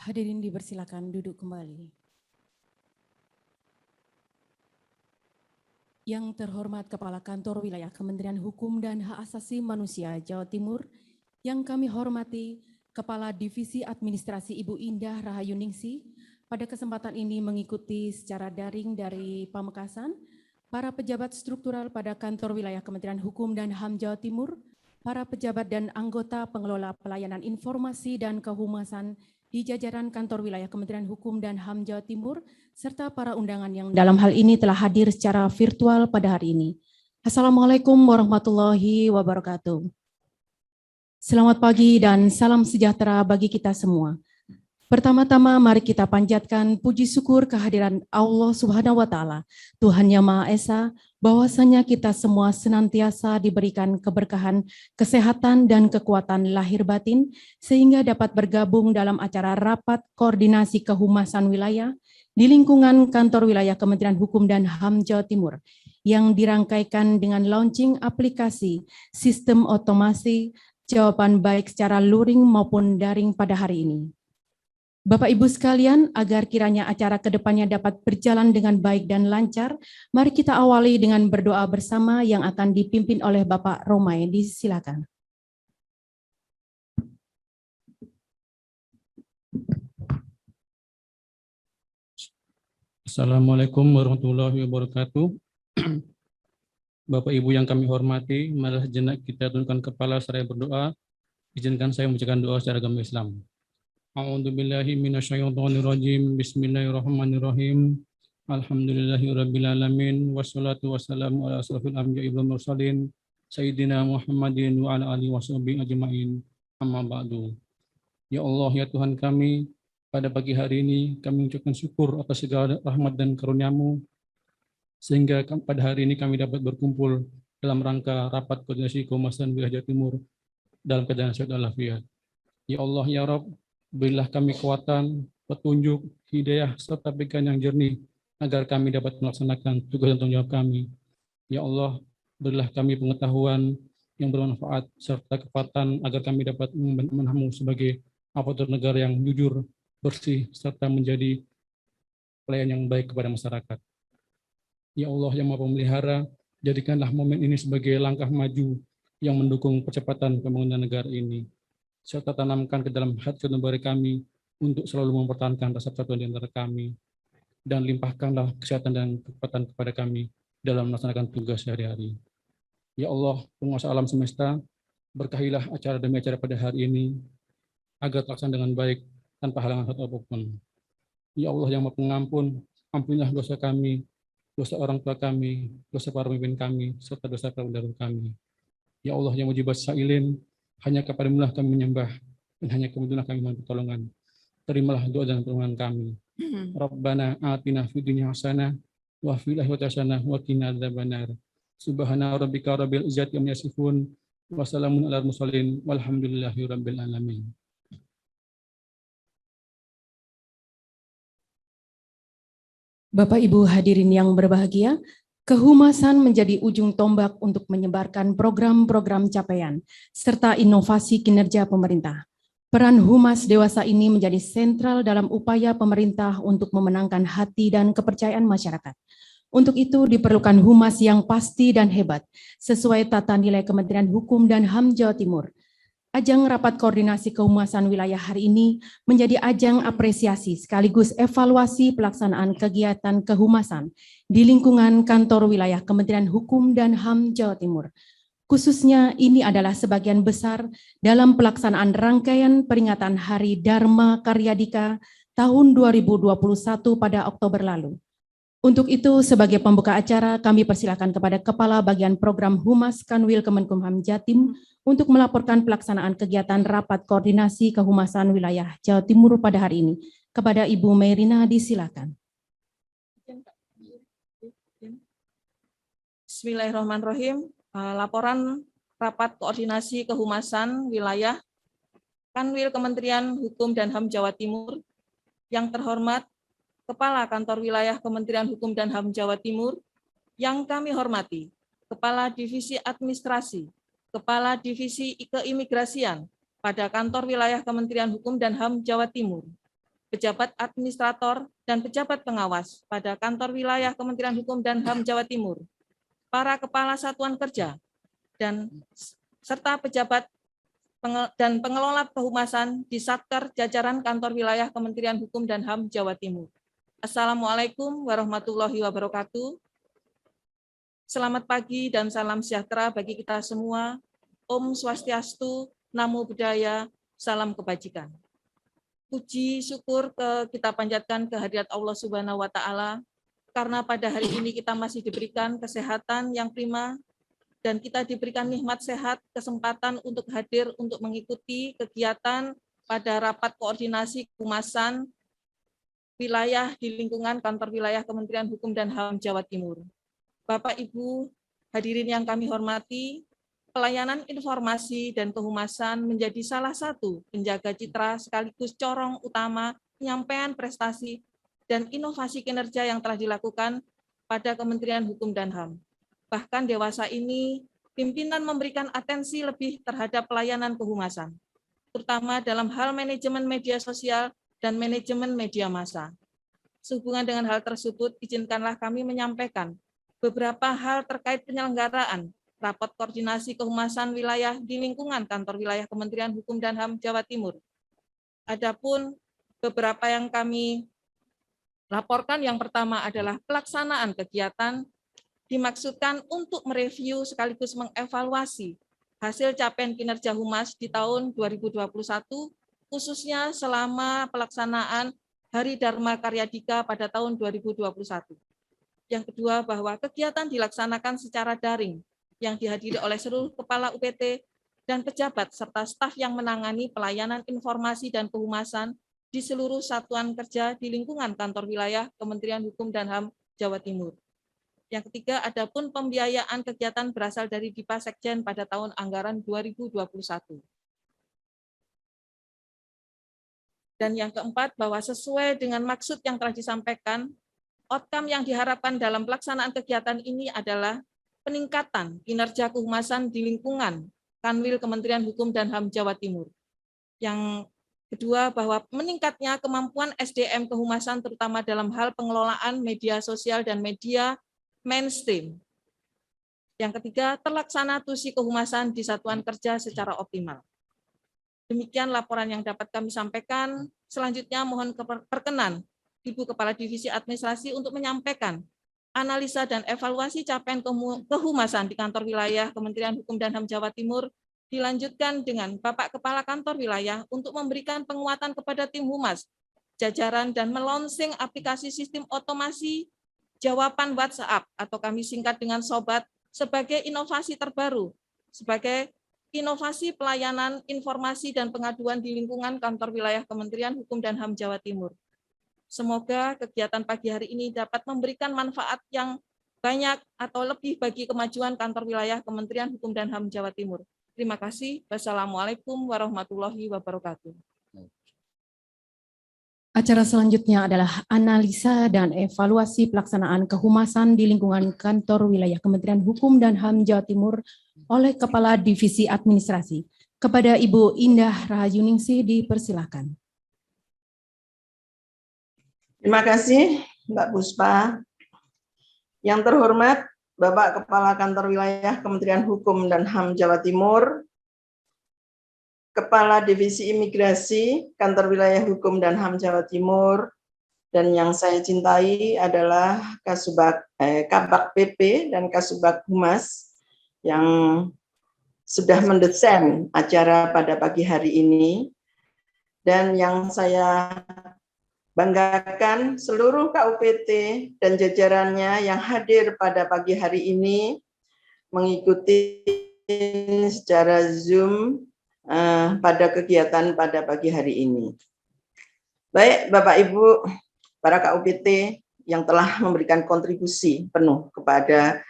Hadirin dipersilakan duduk kembali. Yang terhormat Kepala Kantor Wilayah Kementerian Hukum dan Hak Asasi Manusia Jawa Timur, yang kami hormati Kepala Divisi Administrasi Ibu Indah Rahayu Ningsih, pada kesempatan ini mengikuti secara daring dari Pamekasan, para pejabat struktural pada Kantor Wilayah Kementerian Hukum dan HAM Jawa Timur, para pejabat dan anggota pengelola pelayanan informasi dan kehumasan di jajaran Kantor Wilayah Kementerian Hukum dan HAM Jawa Timur, serta para undangan yang dalam hal ini telah hadir secara virtual pada hari ini. Assalamualaikum warahmatullahi wabarakatuh. Selamat pagi dan salam sejahtera bagi kita semua. Pertama-tama mari kita panjatkan puji syukur kehadiran Allah Subhanahu wa Ta'ala, Tuhan Yang Maha Esa, bahwasanya kita semua senantiasa diberikan keberkahan, kesehatan, dan kekuatan lahir batin, sehingga dapat bergabung dalam acara rapat koordinasi kehumasan wilayah di lingkungan Kantor Wilayah Kementerian Hukum dan HAM Jawa Timur, yang dirangkaikan dengan launching aplikasi sistem otomasi jawaban baik secara luring maupun daring pada hari ini. Bapak Ibu sekalian, agar kiranya acara kedepannya dapat berjalan dengan baik dan lancar, mari kita awali dengan berdoa bersama yang akan dipimpin oleh Bapak Romai. Disilakan. Assalamualaikum warahmatullahi wabarakatuh. Bapak Ibu yang kami hormati, mari sejenak kita tundukkan kepala seraya berdoa. Izinkan saya membacakan doa secara agama Islam. A'udzubillahi minasyaitonirrajim. Bismillahirrahmanirrahim. Alhamdulillahirabbil alamin wassalatu wassalamu ala asrofil anbiya'i wal mursalin sayyidina Muhammadin wa ala alihi washabbihi ajmain. Amma ba'du. Ya Allah, ya Tuhan kami, pada pagi hari ini kami mengucapkan syukur atas segala rahmat dan karunia-Mu, sehingga pada hari ini kami dapat berkumpul dalam rangka rapat koordinasi kehumasan wilayah Jawa Timur dalam keadaan sehat walafiat. Ya Allah, ya Rabb, berilah kami kekuatan, petunjuk, hidayah, serta pikiran yang jernih, agar kami dapat melaksanakan tugas dan tanggung jawab kami. Ya Allah, berilah kami pengetahuan yang bermanfaat, serta kekuatan agar kami dapat menamu sebagai aparatur negara yang jujur, bersih, serta menjadi pelayan yang baik kepada masyarakat. Ya Allah yang Maha Pemelihara, jadikanlah momen ini sebagai langkah maju yang mendukung percepatan pembangunan negara ini, serta tanamkan ke dalam hati nurani kami untuk selalu mempertahankan rasa persatuan di antara kami, dan limpahkanlah kesehatan dan kekuatan kepada kami dalam melaksanakan tugas sehari-hari. Ya Allah, penguasa alam semesta, berkahilah acara demi acara pada hari ini, agar terlaksana dengan baik tanpa halangan satu apapun. Ya Allah yang Maha Pengampun, ampunilah dosa kami, dosa orang tua kami, dosa para pemimpin kami, serta dosa para pendahulu kami. Ya Allah yang mujibas sa'ilin, hanya kepadamu lah kami menyembah, dan hanya kepadamu kami mohon pertolongan. Terimalah doa dan permohonan kami. Rabbana atina fid dunya hasanah wa fil akhirati hasanah wa qina adzabannar. Subhana rabbika rabbil izzati amma yasifun wa salamun alal mursalin walhamdulillahi rabbil alamin. Bapak Ibu hadirin yang berbahagia, kehumasan menjadi ujung tombak untuk menyebarkan program-program capaian serta inovasi kinerja pemerintah. Peran humas dewasa ini menjadi sentral dalam upaya pemerintah untuk memenangkan hati dan kepercayaan masyarakat. Untuk itu diperlukan humas yang pasti dan hebat, sesuai tata nilai Kementerian Hukum dan HAM Jawa Timur. Ajang rapat koordinasi kehumasan wilayah hari ini menjadi ajang apresiasi sekaligus evaluasi pelaksanaan kegiatan kehumasan di lingkungan kantor wilayah Kementerian Hukum dan HAM Jawa Timur. Khususnya ini adalah sebagian besar dalam pelaksanaan rangkaian peringatan Hari Dharma Karyadika tahun 2021 pada Oktober lalu. Untuk itu, sebagai pembuka acara, kami persilakan kepada Kepala Bagian Program Humas Kanwil Kemenkumham Jatim untuk melaporkan pelaksanaan kegiatan rapat koordinasi kehumasan wilayah Jawa Timur pada hari ini. Kepada Ibu Merina, disilakan. Bismillahirrahmanirrahim. Laporan rapat koordinasi kehumasan wilayah Kanwil Kementerian Hukum dan HAM Jawa Timur. Yang terhormat Kepala Kantor Wilayah Kementerian Hukum dan HAM Jawa Timur, yang kami hormati Kepala Divisi Administrasi, Kepala Divisi Keimigrasian pada Kantor Wilayah Kementerian Hukum dan HAM Jawa Timur, pejabat administrator dan pejabat pengawas pada Kantor Wilayah Kementerian Hukum dan HAM Jawa Timur, para kepala satuan kerja dan serta pejabat dan pengelola kehumasan di Satker jajaran Kantor Wilayah Kementerian Hukum dan HAM Jawa Timur. Assalamualaikum warahmatullahi wabarakatuh. Selamat pagi dan salam sejahtera bagi kita semua. Om Swastiastu, Namo Buddhaya, salam kebajikan. Puji syukur kita panjatkan kehadirat Allah Subhanahu wa Ta'ala, karena pada hari ini kita masih diberikan kesehatan yang prima dan kita diberikan nikmat sehat, kesempatan untuk hadir untuk mengikuti kegiatan pada rapat koordinasi kehumasan wilayah di lingkungan kantor wilayah Kementerian Hukum dan HAM Jawa Timur. Bapak, Ibu, hadirin yang kami hormati, pelayanan informasi dan kehumasan menjadi salah satu penjaga citra sekaligus corong utama penyampaian prestasi dan inovasi kinerja yang telah dilakukan pada Kementerian Hukum dan HAM. Bahkan dewasa ini, pimpinan memberikan atensi lebih terhadap pelayanan kehumasan, terutama dalam hal manajemen media sosial dan manajemen media massa. Sehubungan dengan hal tersebut, izinkanlah kami menyampaikan beberapa hal terkait penyelenggaraan rapat koordinasi kehumasan wilayah di lingkungan kantor wilayah Kementerian Hukum dan HAM Jawa Timur. Adapun beberapa yang kami laporkan, yang pertama adalah pelaksanaan kegiatan dimaksudkan untuk mereview sekaligus mengevaluasi hasil capaian kinerja humas di tahun 2021, khususnya selama pelaksanaan Hari Dharma Karyadika pada tahun 2021. Yang kedua, bahwa kegiatan dilaksanakan secara daring yang dihadiri oleh seluruh kepala UPT dan pejabat serta staf yang menangani pelayanan informasi dan kehumasan di seluruh satuan kerja di lingkungan kantor wilayah Kementerian Hukum dan HAM Jawa Timur. Yang ketiga, adapun pembiayaan kegiatan berasal dari Dipa Sekjen pada tahun anggaran 2021. Dan yang keempat, bahwa sesuai dengan maksud yang telah disampaikan, outcome yang diharapkan dalam pelaksanaan kegiatan ini adalah peningkatan kinerja kehumasan di lingkungan Kanwil Kementerian Hukum dan HAM Jawa Timur. Yang kedua, bahwa meningkatnya kemampuan SDM kehumasan terutama dalam hal pengelolaan media sosial dan media mainstream. Yang ketiga, terlaksana tusi kehumasan di satuan kerja secara optimal. Demikian laporan yang dapat kami sampaikan. Selanjutnya mohon perkenan Ibu Kepala Divisi Administrasi untuk menyampaikan analisa dan evaluasi capaian kehumasan di kantor wilayah Kementerian Hukum dan HAM Jawa Timur, dilanjutkan dengan Bapak Kepala Kantor Wilayah untuk memberikan penguatan kepada tim humas, jajaran dan melonsing aplikasi sistem otomasi jawaban WhatsApp atau kami singkat dengan Sobat sebagai inovasi terbaru, sebagai inovasi pelayanan informasi dan pengaduan di lingkungan kantor wilayah Kementerian Hukum dan HAM Jawa Timur. Semoga kegiatan pagi hari ini dapat memberikan manfaat yang banyak atau lebih bagi kemajuan kantor wilayah Kementerian Hukum dan HAM Jawa Timur. Terima kasih. Wassalamualaikum warahmatullahi wabarakatuh. Acara selanjutnya adalah analisa dan evaluasi pelaksanaan kehumasan di lingkungan kantor wilayah Kementerian Hukum dan HAM Jawa Timur oleh Kepala Divisi Administrasi. Kepada Ibu Indah Rahayuningsih dipersilakan. Terima kasih, Mbak Puspa. Yang terhormat, Bapak Kepala Kantor Wilayah Kementerian Hukum dan HAM Jawa Timur, Kepala Divisi Imigrasi Kantor Wilayah Hukum dan HAM Jawa Timur, dan yang saya cintai adalah Kabak PP dan Kasubag Humas yang sudah mendesain acara pada pagi hari ini, dan yang saya banggakan seluruh KUPT dan jajarannya yang hadir pada pagi hari ini mengikuti secara Zoom pada kegiatan pada pagi hari ini. Baik, Bapak Ibu, para KUPT yang telah memberikan kontribusi penuh kepada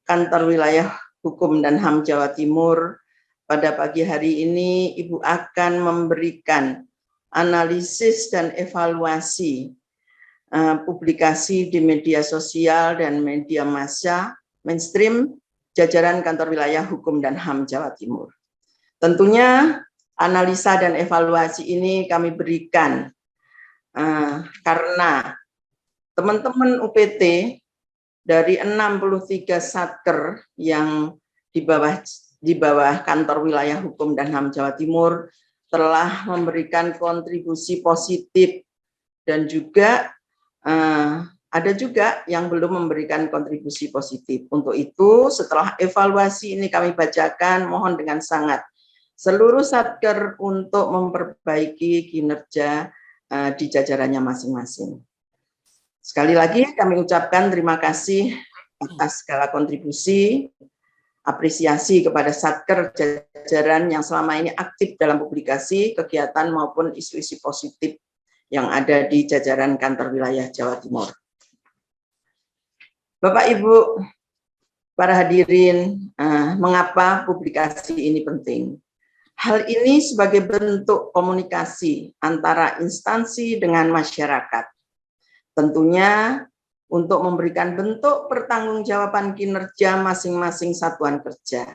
Kantor Wilayah Hukum dan HAM Jawa Timur, pada pagi hari ini Ibu akan memberikan analisis dan evaluasi publikasi di media sosial dan media massa mainstream jajaran Kantor Wilayah Hukum dan HAM Jawa Timur. Tentunya analisa dan evaluasi ini kami berikan karena teman-teman UPT dari 63 satker yang di bawah Kantor Wilayah Hukum dan HAM Jawa Timur telah memberikan kontribusi positif, dan juga ada juga yang belum memberikan kontribusi positif. Untuk itu, setelah evaluasi ini kami bacakan, mohon dengan sangat seluruh satker untuk memperbaiki kinerja di jajarannya masing-masing. Sekali lagi kami ucapkan terima kasih atas segala kontribusi, apresiasi kepada satker jajaran yang selama ini aktif dalam publikasi, kegiatan maupun isu-isu positif yang ada di jajaran Kantor Wilayah Jawa Timur. Bapak Ibu, para hadirin, mengapa publikasi ini penting? Hal ini sebagai bentuk komunikasi antara instansi dengan masyarakat. Tentunya untuk memberikan bentuk pertanggungjawaban kinerja masing-masing satuan kerja.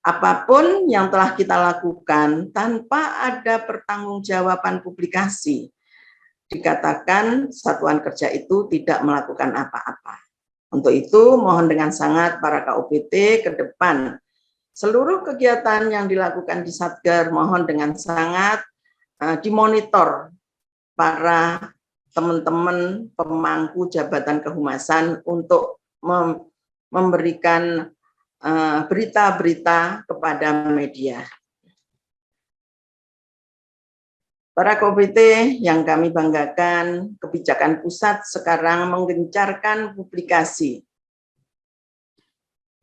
Apapun yang telah kita lakukan tanpa ada pertanggungjawaban publikasi, dikatakan satuan kerja itu tidak melakukan apa-apa. Untuk itu, mohon dengan sangat para KUPT ke depan, seluruh kegiatan yang dilakukan di Satker mohon dengan sangat dimonitor para teman-teman pemangku jabatan kehumasan untuk memberikan berita-berita kepada media. Para KUPT yang kami banggakan, kebijakan pusat sekarang menggencarkan publikasi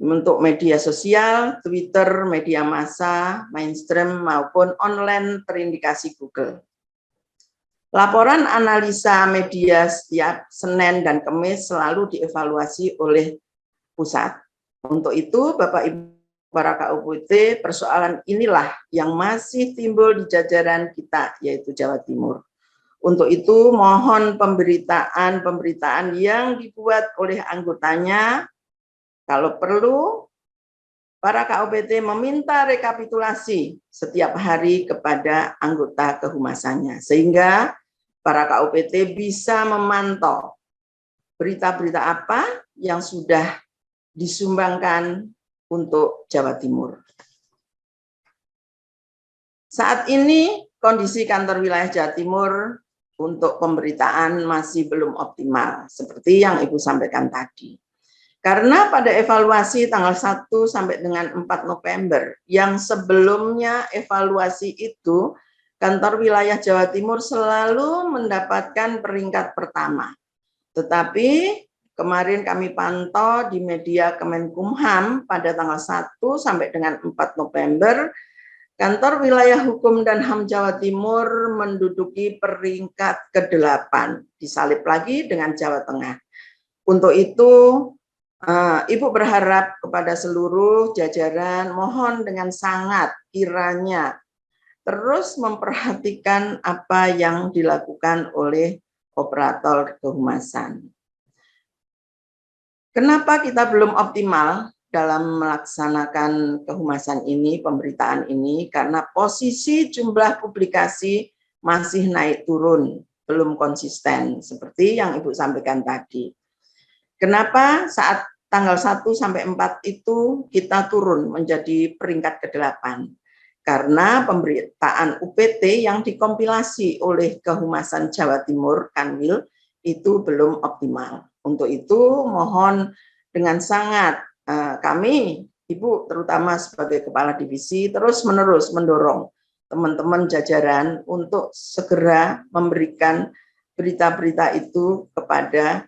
untuk media sosial, Twitter, media massa, mainstream maupun online terindikasi Google. Laporan analisa media setiap Senin dan Kamis selalu dievaluasi oleh pusat. Untuk itu, Bapak Ibu para KUPT, persoalan inilah yang masih timbul di jajaran kita, yaitu Jawa Timur. Untuk itu, mohon pemberitaan yang dibuat oleh anggotanya. Kalau perlu, para KUPT meminta rekapitulasi setiap hari kepada anggota kehumasannya, sehingga para KUPT bisa memantau berita-berita apa yang sudah disumbangkan untuk Jawa Timur. Saat ini kondisi Kantor Wilayah Jawa Timur untuk pemberitaan masih belum optimal, seperti yang Ibu sampaikan tadi. Karena pada evaluasi tanggal 1 sampai dengan 4 November, yang sebelumnya evaluasi itu, Kantor Wilayah Jawa Timur selalu mendapatkan peringkat pertama. Tetapi kemarin kami pantau di media Kemenkumham pada tanggal 1 sampai dengan 4 November, Kantor Wilayah Hukum dan HAM Jawa Timur menduduki peringkat ke-8, disalip lagi dengan Jawa Tengah. Untuk itu, Ibu berharap kepada seluruh jajaran, mohon dengan sangat kiranya terus memperhatikan apa yang dilakukan oleh operator kehumasan. Kenapa kita belum optimal dalam melaksanakan kehumasan ini, pemberitaan ini? Karena posisi jumlah publikasi masih naik turun, belum konsisten, seperti yang Ibu sampaikan tadi. Kenapa saat tanggal 1 sampai 4 itu kita turun menjadi peringkat ke-8? karena pemberitaan UPT yang dikompilasi oleh Kehumasan Jawa Timur Kanwil itu belum optimal. Untuk itu mohon dengan sangat kami, Ibu terutama sebagai Kepala Divisi, terus-menerus mendorong teman-teman jajaran untuk segera memberikan berita-berita itu kepada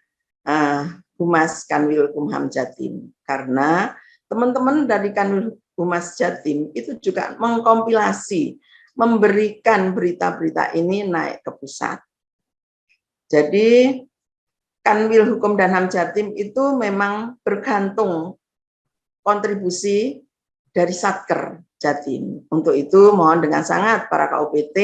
Humas Kanwil Kumham Jatim. Karena teman-teman dari Kanwil Humas Jatim itu juga mengkompilasi, memberikan berita-berita ini naik ke pusat. Jadi Kanwil Hukum dan HAM Jatim itu memang bergantung kontribusi dari Satker Jatim. Untuk itu mohon dengan sangat para KUPT,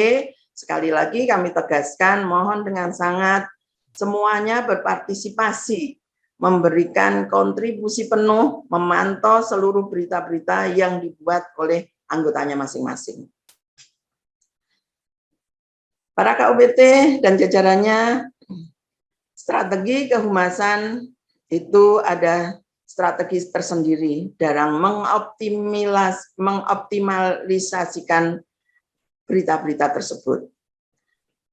sekali lagi kami tegaskan mohon dengan sangat semuanya berpartisipasi, memberikan kontribusi penuh, memantau seluruh berita-berita yang dibuat oleh anggotanya masing-masing. Para KUPT dan jajarannya, strategi kehumasan itu ada strategi tersendiri dalam mengoptimalisasikan berita-berita tersebut.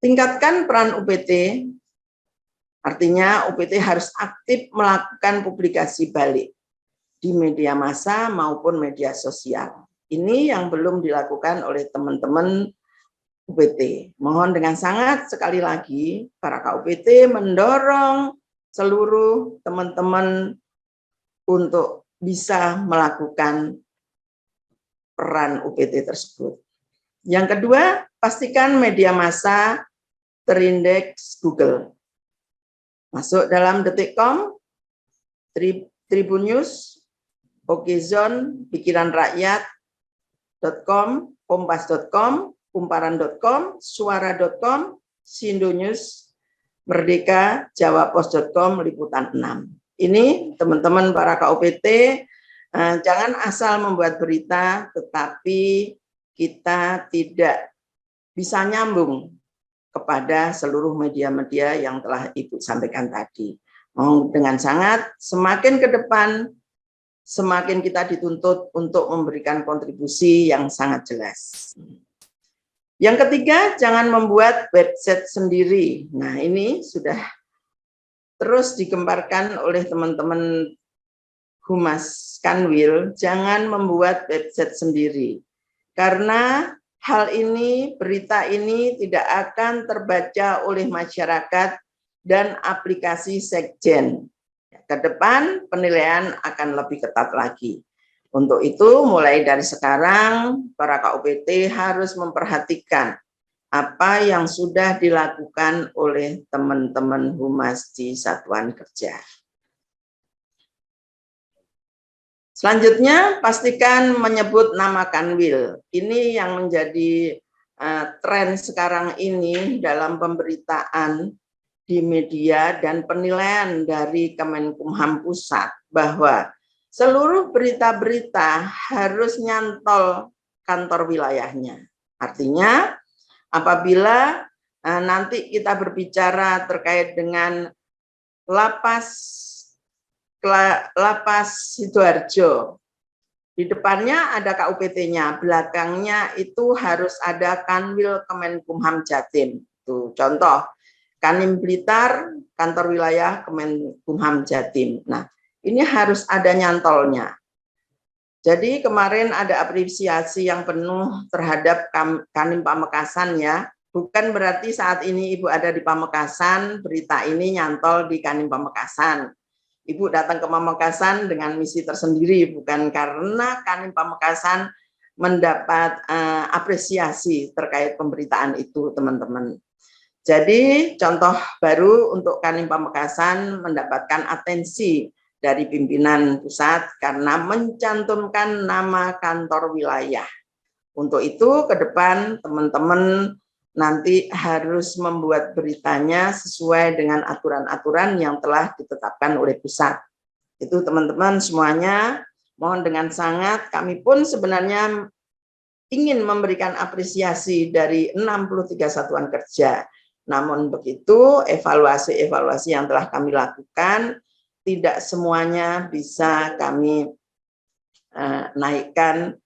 Tingkatkan peran UPT, artinya UPT harus aktif melakukan publikasi balik di media massa maupun media sosial. Ini yang belum dilakukan oleh teman-teman UPT. Mohon dengan sangat sekali lagi para KUPT mendorong seluruh teman-teman untuk bisa melakukan peran UPT tersebut. Yang kedua, pastikan media massa terindeks Google. Masuk dalam Detik.com, Tribun News, Okezone, Pikiran Rakyat.com, Kompas.com, Kumparan.com, Suara.com, Sindo News, Merdeka, Jawapos.com, Liputan 6. Ini teman-teman para KUPT, jangan asal membuat berita, tetapi kita tidak bisa nyambung kepada seluruh media-media yang telah Ibu sampaikan tadi. Dengan sangat, semakin ke depan, semakin kita dituntut untuk memberikan kontribusi yang sangat jelas. Yang ketiga, jangan membuat website sendiri. Nah, ini sudah terus digembarkan oleh teman-teman Humas Kanwil, jangan membuat website sendiri. Karena hal ini, berita ini tidak akan terbaca oleh masyarakat dan aplikasi Sekjen. Ke depan penilaian akan lebih ketat lagi. Untuk itu mulai dari sekarang para KUPT harus memperhatikan apa yang sudah dilakukan oleh teman-teman humas di satuan kerja. Selanjutnya, pastikan menyebut nama Kanwil. Ini yang menjadi tren sekarang ini dalam pemberitaan di media dan penilaian dari Kemenkumham Pusat bahwa seluruh berita-berita harus nyantol kantor wilayahnya. Artinya, apabila nanti kita berbicara terkait dengan Lapas Sidoarjo, di depannya ada KUPT-nya, belakangnya itu harus ada Kanwil Kemenkumham Jatim. Tuh, contoh, Kanim Blitar, kantor wilayah Kemenkumham Jatim. Nah, ini harus ada nyantolnya. Jadi kemarin ada apresiasi yang penuh terhadap Kanim Pamekasan ya. Bukan berarti saat ini Ibu ada di Pamekasan, berita ini nyantol di Kanim Pamekasan. Ibu datang ke Pamekasan dengan misi tersendiri, bukan karena Kanim Pamekasan mendapat apresiasi terkait pemberitaan itu, teman-teman. Jadi contoh baru untuk Kanim Pamekasan mendapatkan atensi dari pimpinan pusat karena mencantumkan nama kantor wilayah. Untuk itu ke depan teman-teman nanti harus membuat beritanya sesuai dengan aturan-aturan yang telah ditetapkan oleh pusat. Itu teman-teman semuanya, mohon dengan sangat, kami pun sebenarnya ingin memberikan apresiasi dari 63 satuan kerja. Namun begitu, evaluasi-evaluasi yang telah kami lakukan, tidak semuanya bisa kami naikkan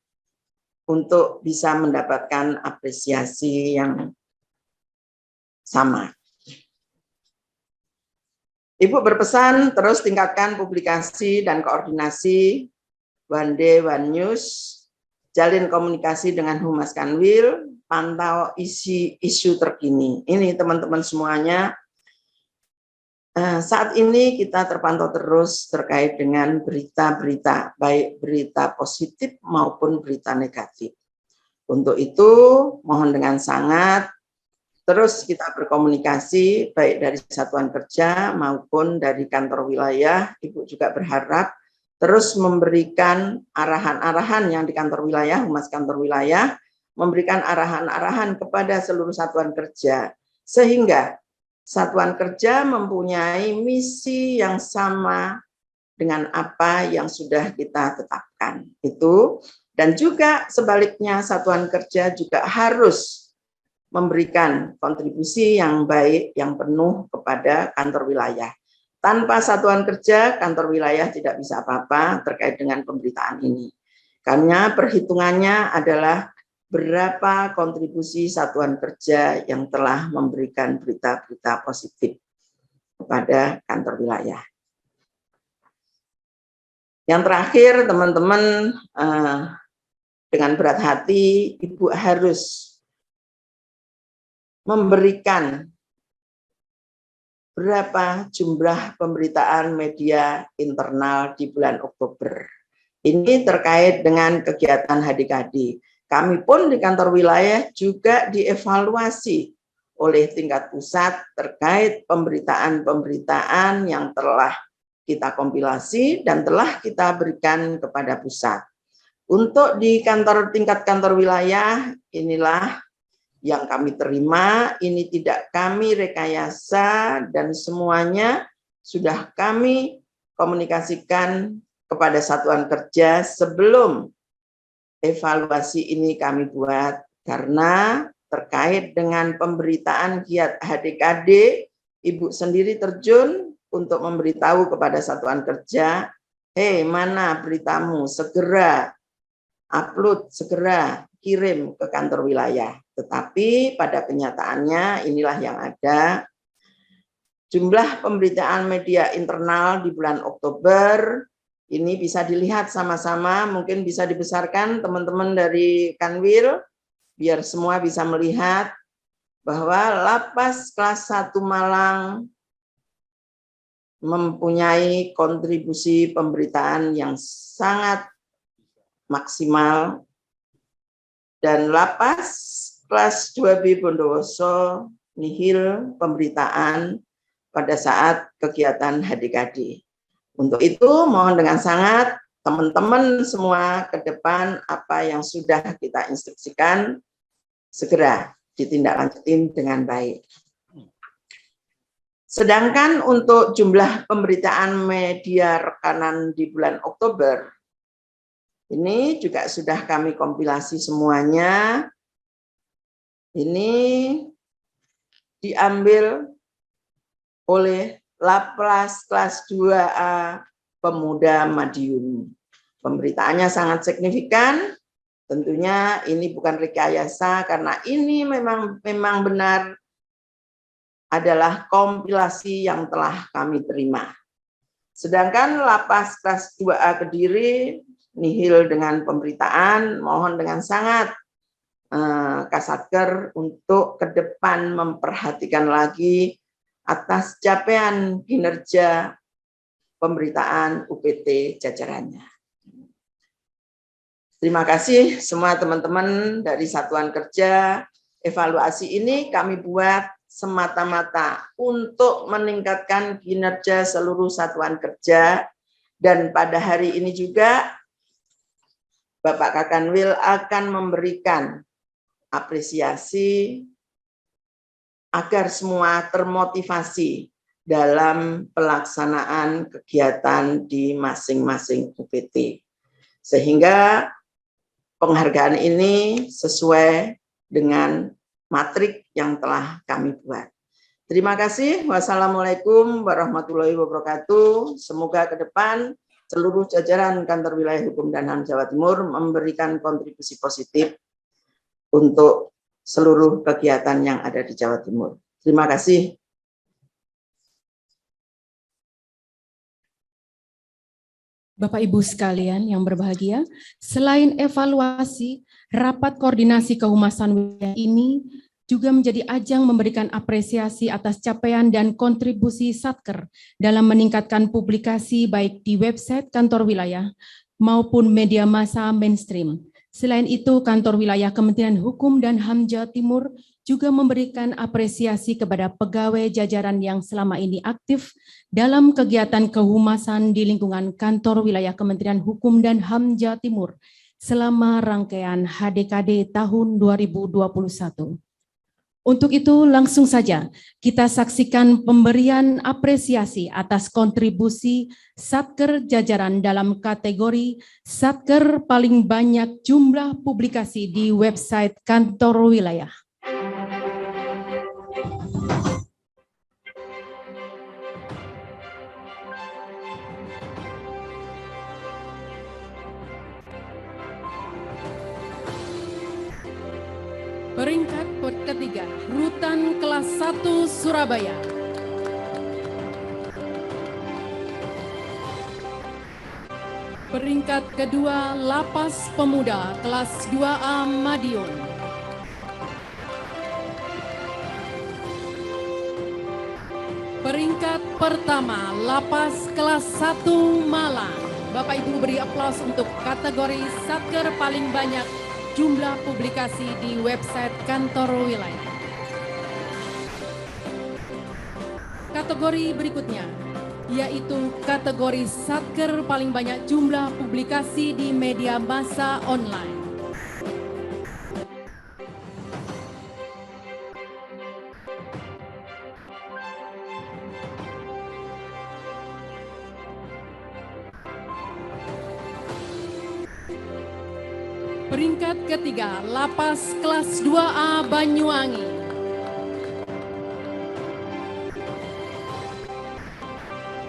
untuk bisa mendapatkan apresiasi yang sama. Ibu berpesan terus tingkatkan publikasi dan koordinasi One Day One News, jalin komunikasi dengan Humas Kanwil, pantau isu terkini. Ini teman-teman semuanya, saat ini kita terpantau terus terkait dengan berita-berita, baik berita positif maupun berita negatif. Untuk itu, mohon dengan sangat terus kita berkomunikasi baik dari satuan kerja maupun dari kantor wilayah. Ibu juga berharap terus memberikan arahan-arahan yang di kantor wilayah, Humas kantor wilayah, memberikan arahan-arahan kepada seluruh satuan kerja, sehingga satuan kerja mempunyai misi yang sama dengan apa yang sudah kita tetapkan. Itu, dan juga sebaliknya satuan kerja juga harus memberikan kontribusi yang baik, yang penuh kepada kantor wilayah. Tanpa satuan kerja, kantor wilayah tidak bisa apa-apa terkait dengan pemberitaan ini. Karena perhitungannya adalah berapa kontribusi satuan kerja yang telah memberikan berita-berita positif kepada kantor wilayah. Yang terakhir, teman-teman, dengan berat hati, Ibu harus memberikan berapa jumlah pemberitaan media internal di bulan Oktober. Ini terkait dengan kegiatan HDKD. Kami pun di kantor wilayah juga dievaluasi oleh tingkat pusat terkait pemberitaan-pemberitaan yang telah kita kompilasi dan telah kita berikan kepada pusat. Untuk di tingkat kantor wilayah, inilah yang kami terima, ini tidak kami rekayasa dan semuanya sudah kami komunikasikan kepada satuan kerja sebelum evaluasi ini kami buat, karena terkait dengan pemberitaan giat HDKD, Ibu sendiri terjun untuk memberitahu kepada satuan kerja, hei mana beritamu, segera upload, segera kirim ke kantor wilayah. Tetapi pada kenyataannya inilah yang ada. Jumlah pemberitaan media internal di bulan Oktober ini bisa dilihat sama-sama, mungkin bisa dibesarkan teman-teman dari Kanwil biar semua bisa melihat bahwa Lapas kelas 1 Malang mempunyai kontribusi pemberitaan yang sangat maksimal, dan Lapas kelas 2B Bondowoso nihil pemberitaan pada saat kegiatan HDKD. Untuk itu mohon dengan sangat teman-teman semua ke depan apa yang sudah kita instruksikan segera ditindaklanjuti dengan baik. Sedangkan untuk jumlah pemberitaan media rekanan di bulan Oktober, ini juga sudah kami kompilasi semuanya. Ini diambil oleh Lapas kelas 2A Pemuda Madiun. Pemberitaannya sangat signifikan. Tentunya ini bukan rekayasa karena ini memang benar adalah kompilasi yang telah kami terima. Sedangkan Lapas kelas 2A Kediri nihil dengan pemberitaan, mohon dengan sangat Kasatker untuk ke depan memperhatikan lagi atas capaian kinerja pemberitaan UPT jajarannya. Terima kasih semua teman-teman dari Satuan Kerja. Evaluasi ini kami buat semata-mata untuk meningkatkan kinerja seluruh Satuan Kerja, dan pada hari ini juga Bapak Kakanwil akan memberikan apresiasi agar semua termotivasi dalam pelaksanaan kegiatan di masing-masing UPT. Sehingga penghargaan ini sesuai dengan matrik yang telah kami buat. Terima kasih. Wassalamualaikum warahmatullahi wabarakatuh. Semoga ke depan seluruh jajaran Kantor Wilayah Hukum dan HAM Jawa Timur memberikan kontribusi positif untuk seluruh kegiatan yang ada di Jawa Timur. Terima kasih. Bapak Ibu sekalian yang berbahagia, selain evaluasi, rapat koordinasi kehumasan wilayah ini juga menjadi ajang memberikan apresiasi atas capaian dan kontribusi Satker dalam meningkatkan publikasi baik di website kantor wilayah maupun media massa mainstream. Selain itu, Kantor Wilayah Kementerian Hukum dan HAM Jawa Timur juga memberikan apresiasi kepada pegawai jajaran yang selama ini aktif dalam kegiatan kehumasan di lingkungan Kantor Wilayah Kementerian Hukum dan HAM Jawa Timur selama rangkaian HDKD tahun 2021. Untuk itu langsung saja kita saksikan pemberian apresiasi atas kontribusi Satker jajaran dalam kategori Satker paling banyak jumlah publikasi di website Kantor Wilayah. Peringkat ketiga, Rutan Kelas 1 Surabaya. Peringkat kedua, Lapas Pemuda Kelas 2A Madiun. Peringkat pertama, Lapas Kelas 1 Malang. Bapak Ibu beri aplaus untuk kategori Satker paling banyak jumlah publikasi di website Kantor Wilayah. Kategori berikutnya yaitu kategori Satker paling banyak jumlah publikasi di media massa online. Peringkat ketiga, Lapas Kelas 2A Banyuwangi.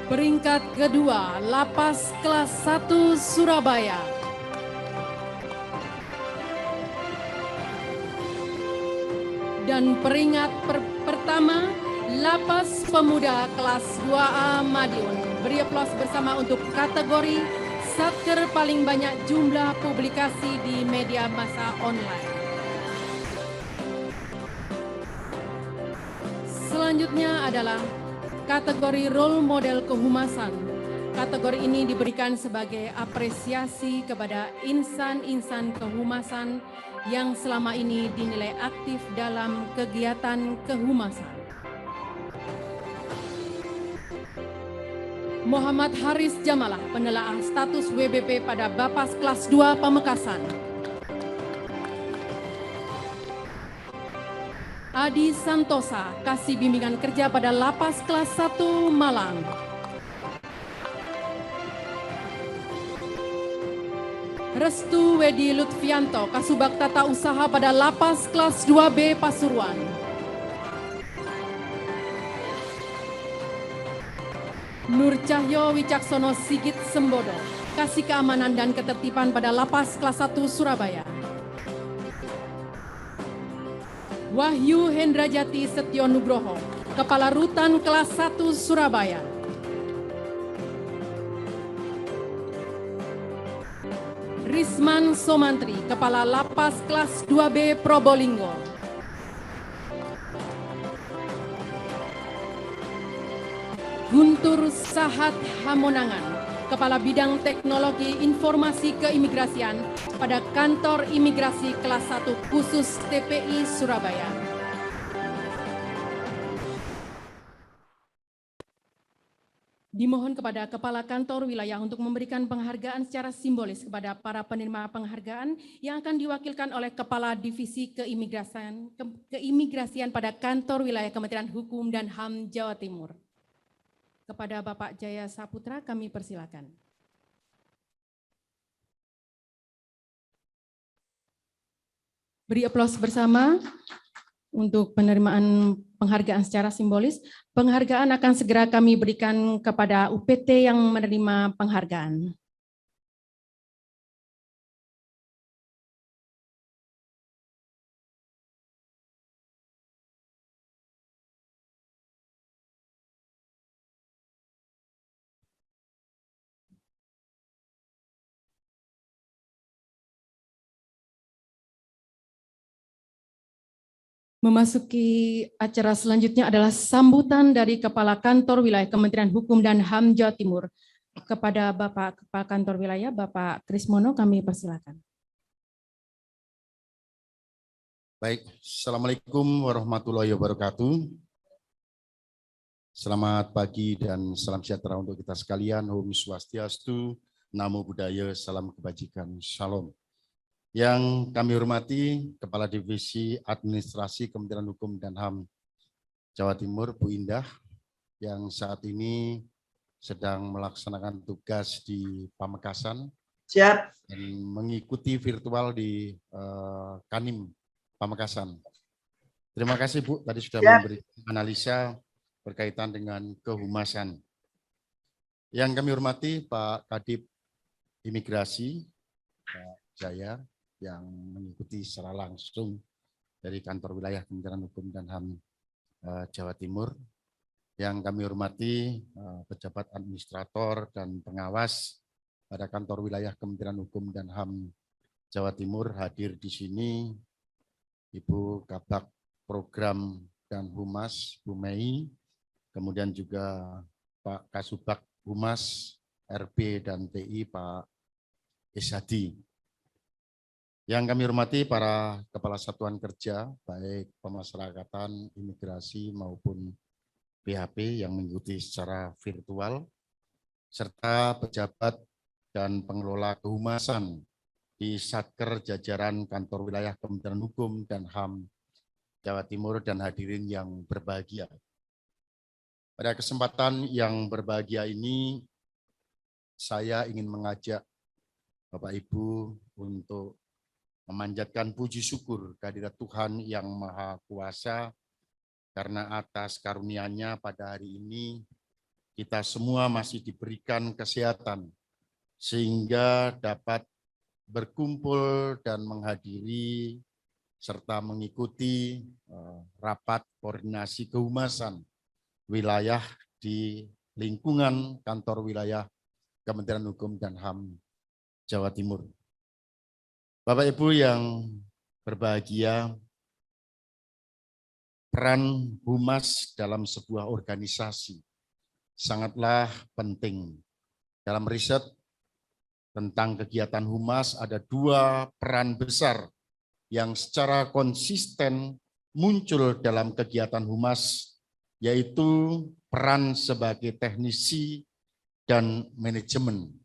Peringkat kedua, Lapas Kelas 1 Surabaya. Dan peringkat pertama, Lapas Pemuda Kelas 2A Madiun. Beri aplaus bersama untuk kategori Satker paling banyak jumlah publikasi di media massa online. Selanjutnya adalah kategori role model kehumasan. Kategori ini diberikan sebagai apresiasi kepada insan-insan kehumasan yang selama ini dinilai aktif dalam kegiatan kehumasan. Muhammad Haris Jamalah, penelaah status WBP pada Bapas Kelas 2 Pamekasan. Adi Santosa, kasih bimbingan kerja pada Lapas Kelas 1 Malang. Restu Wedi Lutfianto, Kasubag Tata Usaha pada Lapas Kelas 2B Pasuruan. Nur Cahyo Wicaksono Sigit Sembodo, Kasih Keamanan dan Ketertiban pada Lapas Kelas 1 Surabaya. Wahyu Hendrajati Setyo Nugroho, Kepala Rutan Kelas 1 Surabaya. Risman Somantri, Kepala Lapas Kelas 2B Probolinggo. Guntur Sahat Hamonangan, Kepala Bidang Teknologi Informasi Keimigrasian pada Kantor Imigrasi Kelas 1 Khusus TPI Surabaya. Dimohon kepada Kepala Kantor Wilayah untuk memberikan penghargaan secara simbolis kepada para penerima penghargaan yang akan diwakilkan oleh Kepala Divisi Keimigrasian pada Kantor Wilayah Kementerian Hukum dan HAM Jawa Timur. Kepada Bapak Jaya Saputra kami persilakan. Beri aplaus bersama untuk penerimaan penghargaan secara simbolis. Penghargaan akan segera kami berikan kepada UPT yang menerima penghargaan. Memasuki acara selanjutnya adalah sambutan dari Kepala Kantor Wilayah Kementerian Hukum dan HAM Jawa Timur. Kepada Bapak Kepala Kantor Wilayah, Bapak Krismono, kami persilakan. Baik, Assalamualaikum warahmatullahi wabarakatuh. Selamat pagi dan salam sejahtera untuk kita sekalian. Om Swastiastu, Namo Buddhaya, salam kebajikan, Shalom. Yang kami hormati Kepala Divisi Administrasi Kementerian Hukum dan HAM Jawa Timur, Bu Indah, yang saat ini sedang melaksanakan tugas di Pamekasan. Siap. Dan mengikuti virtual di Kanim Pamekasan. Terima kasih Bu, tadi sudah memberi analisa berkaitan dengan kehumasan. Yang kami hormati Pak Kadip Imigrasi, Pak Jaya, yang mengikuti secara langsung dari Kantor Wilayah Kementerian Hukum dan HAM Jawa Timur. Yang kami hormati pejabat administrator dan pengawas pada Kantor Wilayah Kementerian Hukum dan HAM Jawa Timur, hadir di sini Ibu Kabak Program dan Humas Bu Mei, kemudian juga Pak Kasubag Humas RB dan TI Pak Ishadi. Yang kami hormati para kepala satuan kerja, baik pemasyarakatan, imigrasi maupun PHP yang mengikuti secara virtual, serta pejabat dan pengelola kehumasan di Satker jajaran Kantor Wilayah Kementerian Hukum dan HAM Jawa Timur dan hadirin yang berbahagia. Pada kesempatan yang berbahagia ini, saya ingin mengajak Bapak Ibu untuk memanjatkan puji syukur kehadirat Tuhan yang Maha Kuasa, karena atas karunia-Nya pada hari ini kita semua masih diberikan kesehatan sehingga dapat berkumpul dan menghadiri serta mengikuti rapat koordinasi kehumasan wilayah di lingkungan Kantor Wilayah Kementerian Hukum dan HAM Jawa Timur. Bapak Ibu yang berbahagia, peran humas dalam sebuah organisasi sangatlah penting. Dalam riset tentang kegiatan humas ada dua peran besar yang secara konsisten muncul dalam kegiatan humas, yaitu peran sebagai teknisi dan manajemen.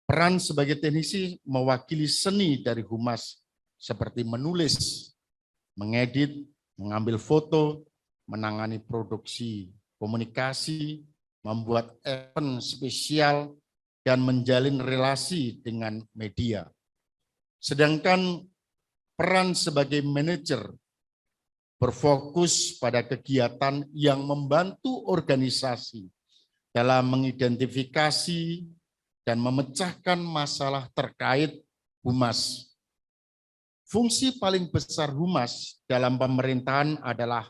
Peran sebagai teknisi mewakili seni dari humas seperti menulis, mengedit, mengambil foto, menangani produksi komunikasi, membuat event spesial, dan menjalin relasi dengan media. Sedangkan peran sebagai manajer berfokus pada kegiatan yang membantu organisasi dalam mengidentifikasi dan memecahkan masalah terkait humas. Fungsi paling besar humas dalam pemerintahan adalah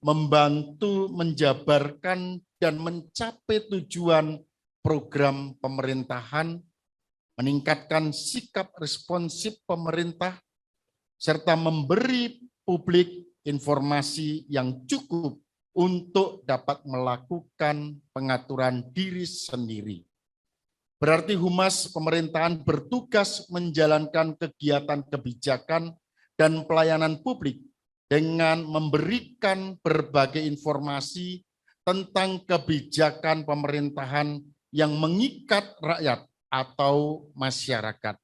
membantu menjabarkan dan mencapai tujuan program pemerintahan, meningkatkan sikap responsif pemerintah, serta memberi publik informasi yang cukup untuk dapat melakukan pengaturan diri sendiri. Berarti humas pemerintahan bertugas menjalankan kegiatan kebijakan dan pelayanan publik dengan memberikan berbagai informasi tentang kebijakan pemerintahan yang mengikat rakyat atau masyarakat.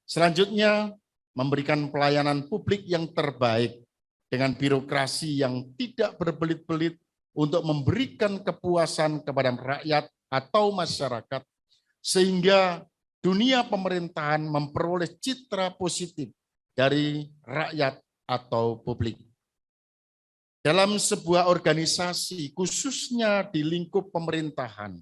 Selanjutnya, memberikan pelayanan publik yang terbaik dengan birokrasi yang tidak berbelit-belit untuk memberikan kepuasan kepada rakyat atau masyarakat, sehingga dunia pemerintahan memperoleh citra positif dari rakyat atau publik. Dalam sebuah organisasi, khususnya di lingkup pemerintahan,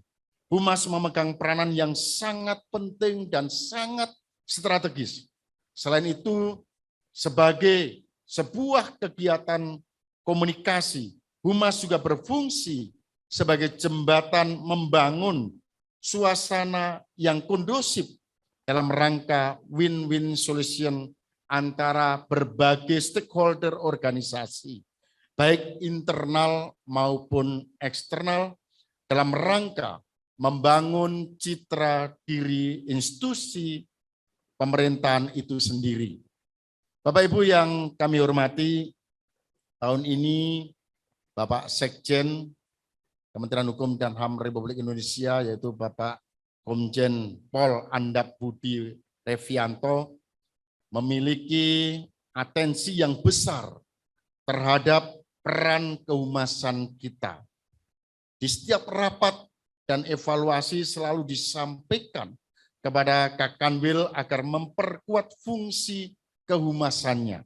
Humas memegang peranan yang sangat penting dan sangat strategis. Selain itu, sebagai sebuah kegiatan komunikasi, Humas juga berfungsi sebagai jembatan membangun suasana yang kondusif dalam rangka win-win solution antara berbagai stakeholder organisasi, baik internal maupun eksternal, dalam rangka membangun citra diri institusi pemerintahan itu sendiri. Bapak Ibu yang kami hormati, tahun ini Bapak Sekjen Kementerian Hukum dan HAM Republik Indonesia, yaitu Bapak Komjen Pol Andap Budi Revianto, memiliki atensi yang besar terhadap peran kehumasan kita. Di setiap rapat dan evaluasi selalu disampaikan kepada Kak Kanwil agar memperkuat fungsi kehumasannya,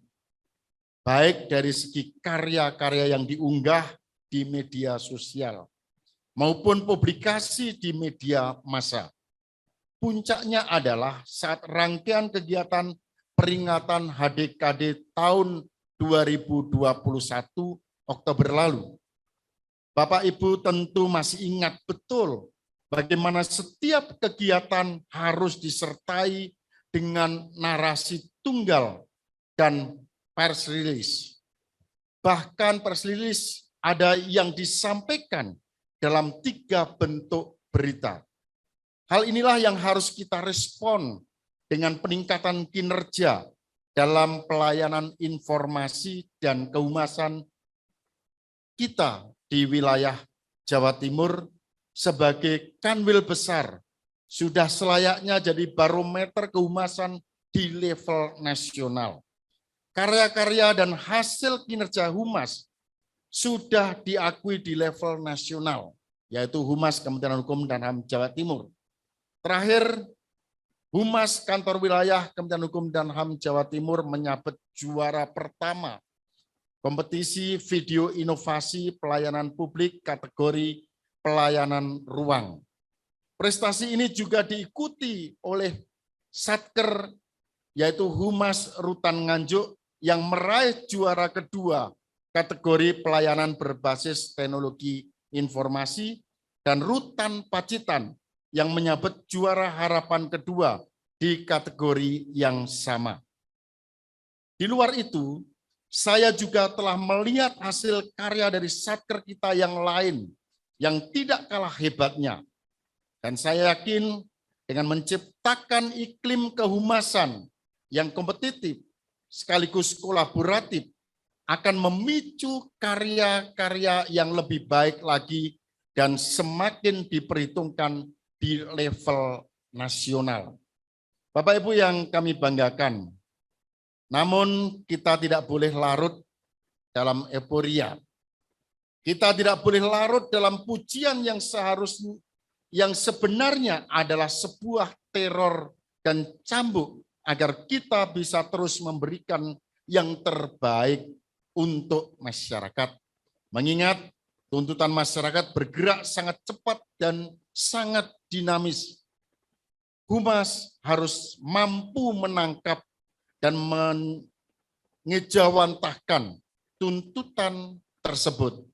baik dari segi karya-karya yang diunggah di media sosial maupun publikasi di media massa. Puncaknya adalah saat rangkaian kegiatan peringatan HDKD tahun 2021 Oktober lalu. Bapak Ibu tentu masih ingat betul bagaimana setiap kegiatan harus disertai dengan narasi tunggal dan pers release. Bahkan pers release ada yang disampaikan dalam 3 bentuk berita. Hal inilah yang harus kita respon dengan peningkatan kinerja dalam pelayanan informasi dan kehumasan kita di wilayah Jawa Timur sebagai kanwil besar, sudah selayaknya jadi barometer kehumasan di level nasional. Karya-karya dan hasil kinerja Humas sudah diakui di level nasional, yaitu Humas Kementerian Hukum dan HAM Jawa Timur. Terakhir, Humas Kantor Wilayah Kementerian Hukum dan HAM Jawa Timur menyabet juara pertama kompetisi video inovasi pelayanan publik kategori pelayanan ruang. Prestasi ini juga diikuti oleh Satker, yaitu Humas Rutan Nganjuk yang meraih juara kedua kategori pelayanan berbasis teknologi informasi, dan Rutan Pacitan yang menyabet juara harapan kedua di kategori yang sama. Di luar itu, saya juga telah melihat hasil karya dari Satker kita yang lain yang tidak kalah hebatnya. Dan saya yakin dengan menciptakan iklim kehumasan yang kompetitif sekaligus kolaboratif akan memicu karya-karya yang lebih baik lagi dan semakin diperhitungkan di level nasional. Bapak Ibu yang kami banggakan, namun kita tidak boleh larut dalam euforia. Kita tidak boleh larut dalam pujian yang sebenarnya adalah sebuah teror dan cambuk agar kita bisa terus memberikan yang terbaik untuk masyarakat. Mengingat tuntutan masyarakat bergerak sangat cepat dan sangat dinamis. Humas harus mampu menangkap dan mengejawantahkan tuntutan tersebut,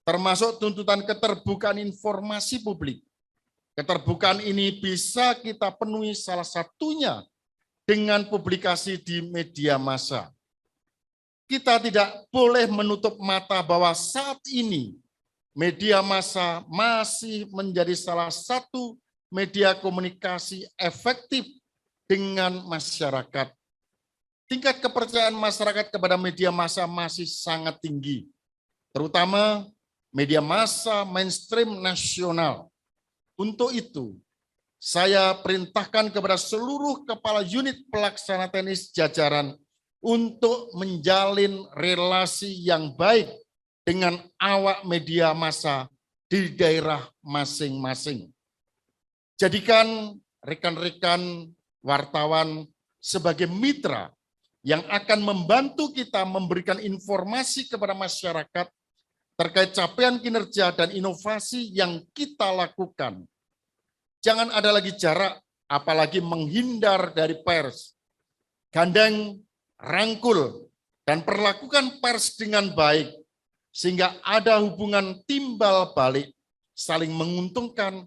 termasuk tuntutan keterbukaan informasi publik. Keterbukaan ini bisa kita penuhi salah satunya dengan publikasi di media massa. Kita tidak boleh menutup mata bahwa saat ini media massa masih menjadi salah satu media komunikasi efektif dengan masyarakat. Tingkat kepercayaan masyarakat kepada media massa masih sangat tinggi, terutama media massa mainstream nasional. Untuk itu, saya perintahkan kepada seluruh kepala unit pelaksana teknis jajaran untuk menjalin relasi yang baik dengan awak media massa di daerah masing-masing. Jadikan rekan-rekan wartawan sebagai mitra yang akan membantu kita memberikan informasi kepada masyarakat terkait capaian kinerja dan inovasi yang kita lakukan. Jangan ada lagi jarak, apalagi menghindar dari pers. Gandeng, rangkul, dan perlakukan pers dengan baik, sehingga ada hubungan timbal balik, saling menguntungkan,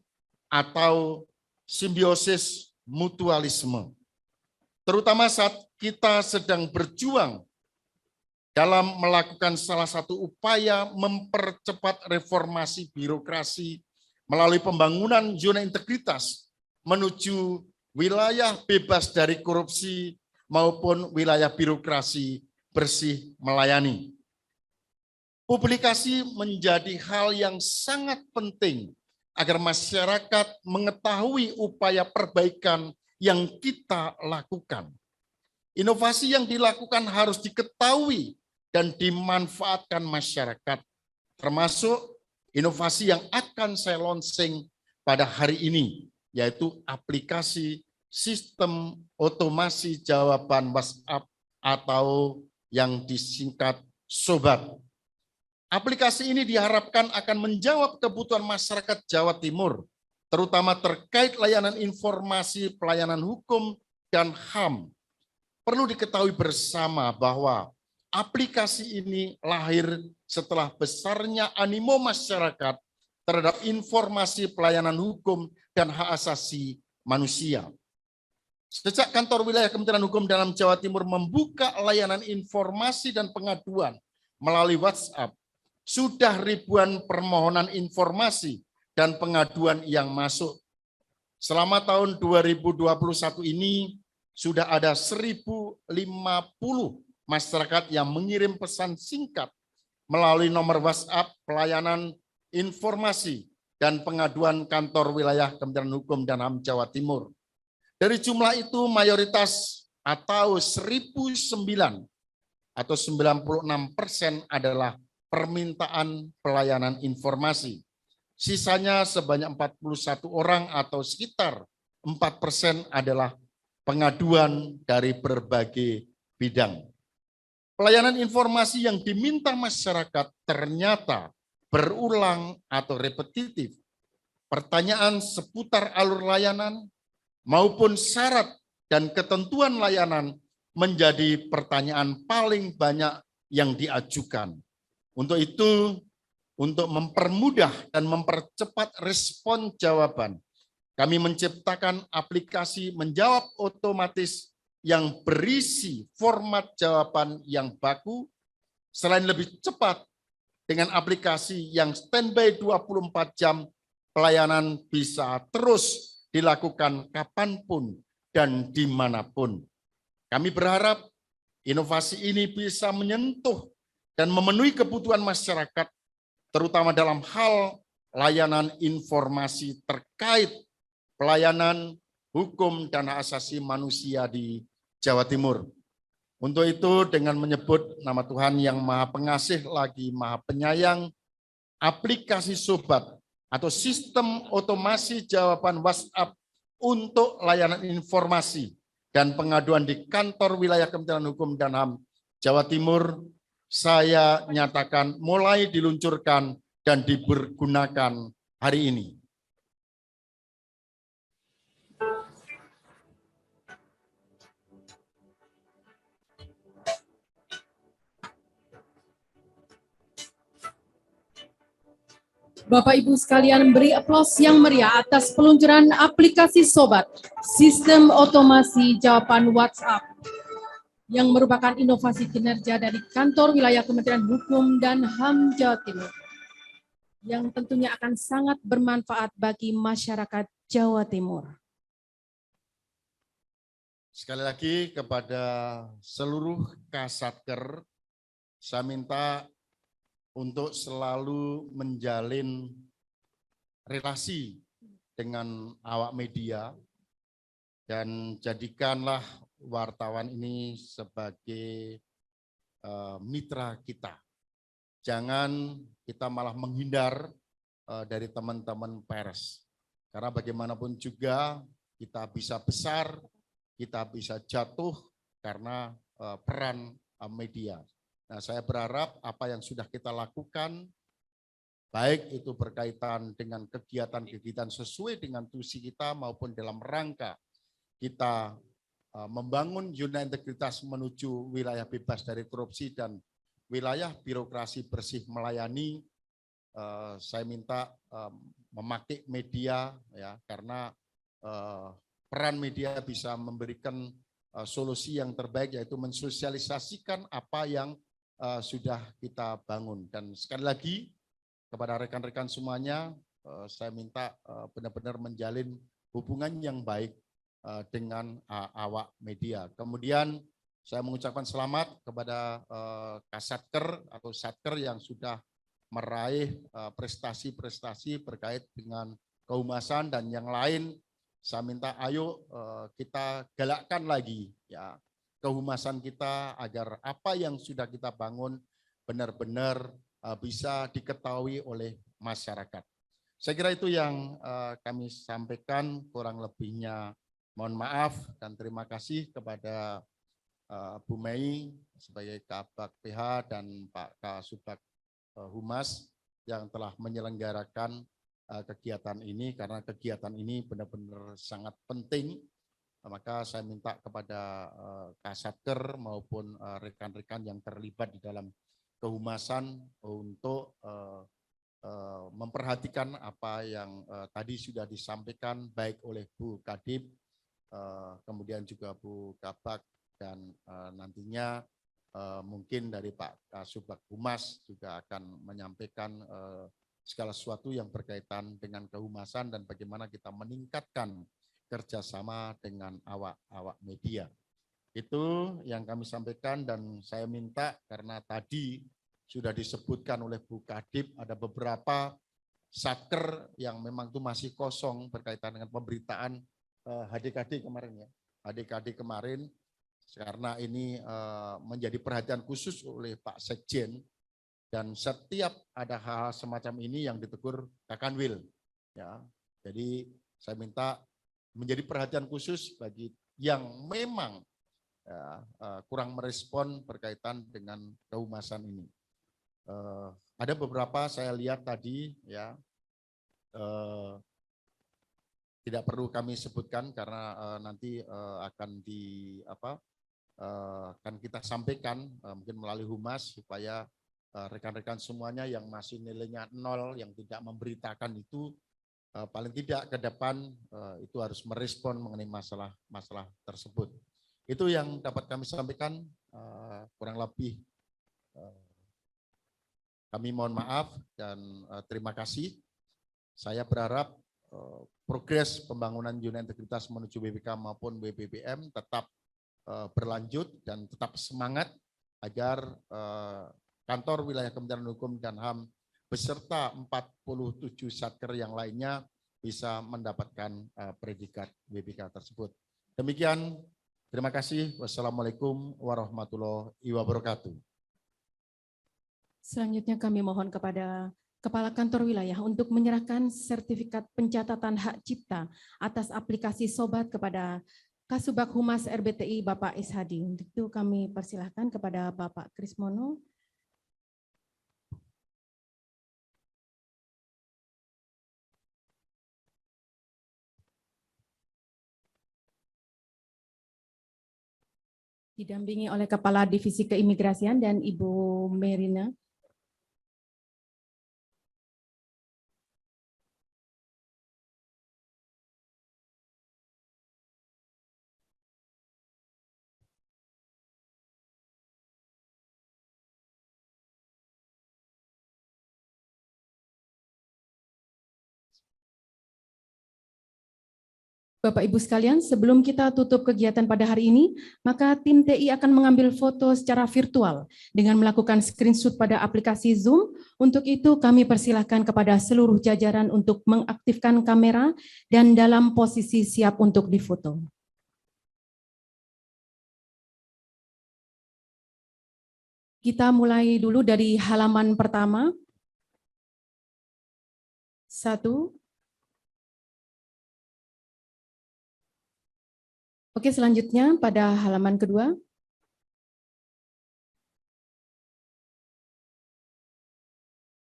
atau simbiosis mutualisme. Terutama saat kita sedang berjuang dalam melakukan salah satu upaya mempercepat reformasi birokrasi melalui pembangunan zona integritas menuju wilayah bebas dari korupsi maupun wilayah birokrasi bersih melayani. Publikasi menjadi hal yang sangat penting agar masyarakat mengetahui upaya perbaikan yang kita lakukan. Inovasi yang dilakukan harus diketahui dan dimanfaatkan masyarakat, termasuk inovasi yang akan saya launching pada hari ini, yaitu aplikasi sistem otomasi jawaban WhatsApp atau yang disingkat Sobat. Aplikasi ini diharapkan akan menjawab kebutuhan masyarakat Jawa Timur, terutama terkait layanan informasi pelayanan hukum dan HAM. Perlu diketahui bersama bahwa aplikasi ini lahir setelah besarnya animo masyarakat terhadap informasi pelayanan hukum dan hak asasi manusia. Sejak kantor wilayah Kementerian Hukum dan HAM Jawa Timur membuka layanan informasi dan pengaduan melalui WhatsApp, sudah ribuan permohonan informasi dan pengaduan yang masuk. Selama tahun 2021 ini sudah ada 1.050 masyarakat yang mengirim pesan singkat melalui nomor WhatsApp pelayanan informasi dan pengaduan kantor wilayah Kementerian Hukum dan HAM Jawa Timur. Dari jumlah itu mayoritas atau 1.009 atau 96% adalah permintaan pelayanan informasi. Sisanya sebanyak 41 orang atau sekitar 4% adalah pengaduan dari berbagai bidang. Pelayanan informasi yang diminta masyarakat ternyata berulang atau repetitif. Pertanyaan seputar alur layanan maupun syarat dan ketentuan layanan menjadi pertanyaan paling banyak yang diajukan. Untuk itu, untuk mempermudah dan mempercepat respon jawaban, kami menciptakan aplikasi menjawab otomatis yang berisi format jawaban yang baku, selain lebih cepat dengan aplikasi yang standby 24 jam, pelayanan bisa terus dilakukan kapanpun dan dimanapun. Kami berharap inovasi ini bisa menyentuh dan memenuhi kebutuhan masyarakat, terutama dalam hal layanan informasi terkait pelayanan hukum dan hak asasi manusia di Jawa Timur. Untuk itu, dengan menyebut nama Tuhan yang Maha Pengasih lagi Maha Penyayang, aplikasi Sobat atau sistem otomasi jawaban WhatsApp untuk layanan informasi dan pengaduan di kantor wilayah Kementerian Hukum dan HAM Jawa Timur, saya nyatakan mulai diluncurkan dan dipergunakan hari ini. Bapak Ibu sekalian, beri aplaus yang meriah atas peluncuran aplikasi Sobat, sistem otomasi jawaban WhatsApp, yang merupakan inovasi kinerja dari kantor wilayah Kementerian Hukum dan HAM Jawa Timur, yang tentunya akan sangat bermanfaat bagi masyarakat Jawa Timur. Sekali lagi kepada seluruh Kasatker, saya minta untuk selalu menjalin relasi dengan awak media dan jadikanlah wartawan ini sebagai mitra kita. Jangan kita malah menghindar dari teman-teman pers. Karena bagaimanapun juga kita bisa besar, kita bisa jatuh karena peran media. Nah, saya berharap apa yang sudah kita lakukan, baik itu berkaitan dengan kegiatan-kegiatan sesuai dengan tusi kita maupun dalam rangka kita membangun zona integritas menuju wilayah bebas dari korupsi dan wilayah birokrasi bersih melayani, saya minta memakai media ya, karena peran media bisa memberikan solusi yang terbaik, yaitu mensosialisasikan apa yang sudah kita bangun. Dan sekali lagi kepada rekan-rekan semuanya, saya minta benar-benar menjalin hubungan yang baik dengan awak media. Kemudian saya mengucapkan selamat kepada Kasatker atau Satker yang sudah meraih prestasi-prestasi terkait dengan kehumasan dan yang lain. Saya minta ayo kita galakkan lagi ya kehumasan kita agar apa yang sudah kita bangun benar-benar bisa diketahui oleh masyarakat. Saya kira itu yang kami sampaikan, kurang lebihnya mohon maaf dan terima kasih kepada Bu Mei sebagai Kabak PH dan Pak Kasubag Humas yang telah menyelenggarakan kegiatan ini, karena kegiatan ini benar-benar sangat penting. Maka saya minta kepada Kasatker maupun rekan-rekan yang terlibat di dalam kehumasan untuk memperhatikan apa yang tadi sudah disampaikan baik oleh Bu Kadip, kemudian juga Bu Kabak, dan nantinya mungkin dari Pak Kasubag Humas juga akan menyampaikan segala sesuatu yang berkaitan dengan kehumasan dan bagaimana kita meningkatkan kerjasama dengan awak media. Itu yang kami sampaikan, dan saya minta karena tadi sudah disebutkan oleh Bu Kadip ada beberapa satker yang memang itu masih kosong berkaitan dengan pemberitaan HDKD kemarin ya. HDKD kemarin, karena ini menjadi perhatian khusus oleh Pak Sekjen, dan setiap ada hal semacam ini yang ditegur Kakanwil ya. Jadi saya minta menjadi perhatian khusus bagi yang memang ya, kurang merespon berkaitan dengan kehumasan ini. Ada beberapa saya lihat tadi ya, tidak perlu kami sebutkan karena nanti akan akan kita sampaikan mungkin melalui Humas supaya rekan-rekan semuanya yang masih nilainya 0, yang tidak memberitakan itu paling tidak ke depan itu harus merespon mengenai masalah tersebut. Itu yang dapat kami sampaikan, kurang lebih kami mohon maaf dan terima kasih. Saya berharap progres pembangunan zona integritas menuju BPK maupun BBBM tetap berlanjut dan tetap semangat agar Kantor Wilayah Kementerian Hukum dan HAM beserta 47 satker yang lainnya bisa mendapatkan predikat BPK tersebut. Demikian, terima kasih. Wassalamualaikum warahmatullahi wabarakatuh. Selanjutnya kami mohon kepada Kepala Kantor Wilayah untuk menyerahkan sertifikat pencatatan hak cipta atas aplikasi Sobat kepada Kasubag Humas RBTI Bapak Ishadi. Untuk itu kami persilahkan kepada Bapak Krismono. Didampingi oleh Kepala Divisi Keimigrasian dan Ibu Merina. Bapak Ibu sekalian, sebelum kita tutup kegiatan pada hari ini, maka tim TI akan mengambil foto secara virtual dengan melakukan screenshot pada aplikasi Zoom. Untuk itu kami persilahkan kepada seluruh jajaran untuk mengaktifkan kamera dan dalam posisi siap untuk difoto. Kita mulai dulu dari halaman pertama. 1. Oke, selanjutnya pada halaman kedua.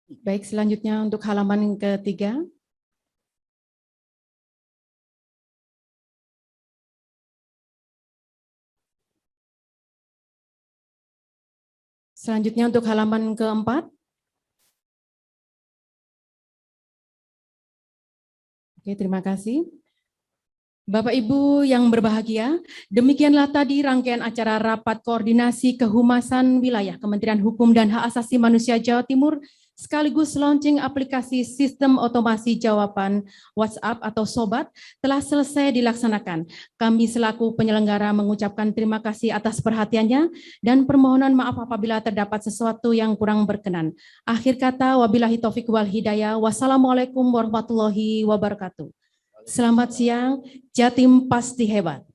Baik, selanjutnya untuk halaman ketiga. Selanjutnya untuk halaman keempat. Oke, terima kasih. Bapak Ibu yang berbahagia, demikianlah tadi rangkaian acara rapat koordinasi kehumasan wilayah Kementerian Hukum dan Hak Asasi Manusia Jawa Timur sekaligus launching aplikasi sistem otomasi jawaban WhatsApp atau Sobat telah selesai dilaksanakan. Kami selaku penyelenggara mengucapkan terima kasih atas perhatiannya dan permohonan maaf apabila terdapat sesuatu yang kurang berkenan. Akhir kata, wabillahi taufiq wal hidayah. Wassalamualaikum warahmatullahi wabarakatuh. Selamat siang, Jatim pasti hebat.